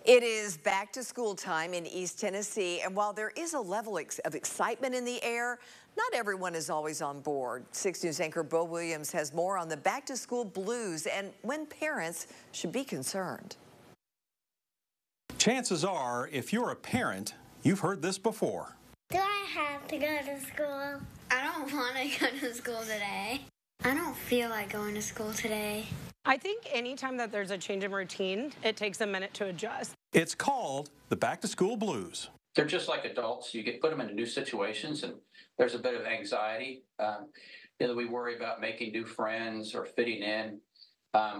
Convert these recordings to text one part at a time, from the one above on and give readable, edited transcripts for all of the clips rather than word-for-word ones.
It is back to school time in East Tennessee, and while there is a level of excitement in the air, not everyone is always on board. 6 News anchor Bo Williams has more on the back to school blues and when parents should be concerned. Chances are, if you're a parent, you've heard this before. Do I have to go to school? I don't want to go to school today. I don't feel like going to school today. I think anytime that there's a change in routine, it takes a minute to adjust. It's called the back to school blues. They're just like adults. You put them into new situations, and there's a bit of anxiety. We worry about making new friends or fitting in.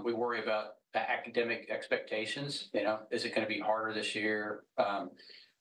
We worry about academic expectations. Is it going to be harder this year? Are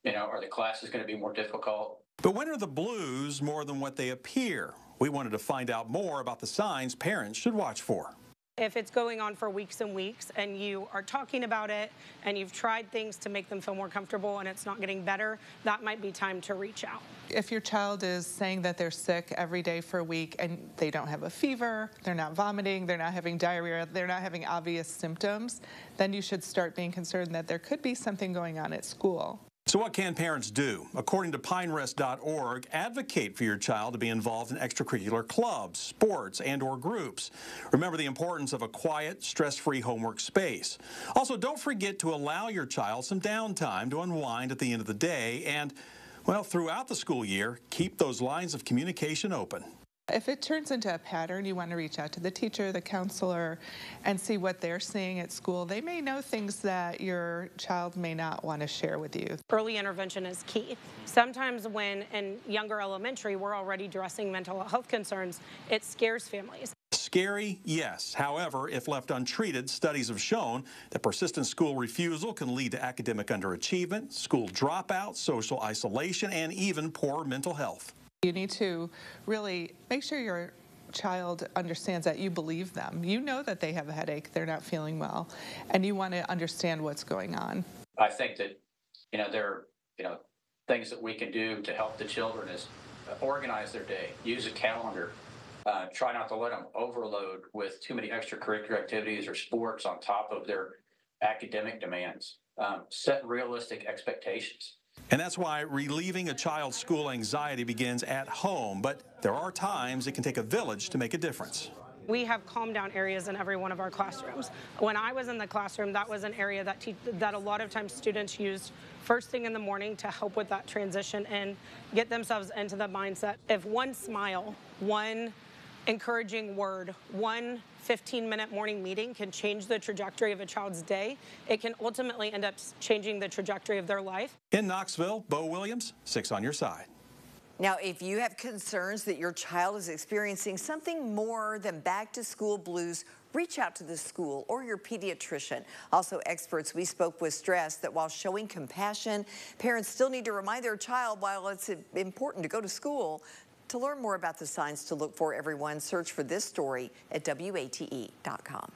the classes going to be more difficult? But when are the blues more than what they appear? We wanted to find out more about the signs parents should watch for. If it's going on for weeks and weeks and you are talking about it and you've tried things to make them feel more comfortable and it's not getting better, that might be time to reach out. If your child is saying that they're sick every day for a week and they don't have a fever, they're not vomiting, they're not having diarrhea, they're not having obvious symptoms, then you should start being concerned that there could be something going on at school. So what can parents do? According to pinerest.org, advocate for your child to be involved in extracurricular clubs, sports, and/or groups. Remember the importance of a quiet, stress-free homework space. Also, don't forget to allow your child some downtime to unwind at the end of the day and, well, throughout the school year, keep those lines of communication open. If it turns into a pattern, you want to reach out to the teacher, the counselor, and see what they're seeing at school. They may know things that your child may not want to share with you. Early intervention is key. Sometimes when in younger elementary, we're already addressing mental health concerns, it scares families. Scary, yes. However, if left untreated, studies have shown that persistent school refusal can lead to academic underachievement, school dropout, social isolation, and even poor mental health. You need to really make sure your child understands that you believe them. You know that they have a headache, they're not feeling well, and you want to understand what's going on. I think that, there are, things that we can do to help the children is organize their day, use a calendar, try not to let them overload with too many extracurricular activities or sports on top of their academic demands. Set realistic expectations. And that's why relieving a child's school anxiety begins at home, but there are times it can take a village to make a difference. We have calm down areas in every one of our classrooms. When I was in the classroom, that was an area that a lot of times students used first thing in the morning to help with that transition and get themselves into the mindset. If one smile, one encouraging word, one 15-minute morning meeting can change the trajectory of a child's day, it can ultimately end up changing the trajectory of their life. In Knoxville, Bo Williams, 6 on your side. Now, if you have concerns that your child is experiencing something more than back-to-school blues, reach out to the school or your pediatrician. Also, experts we spoke with stressed that while showing compassion, parents still need to remind their child while it's important to go to school. To learn more about the signs to look for, everyone, search for this story at WATE.com.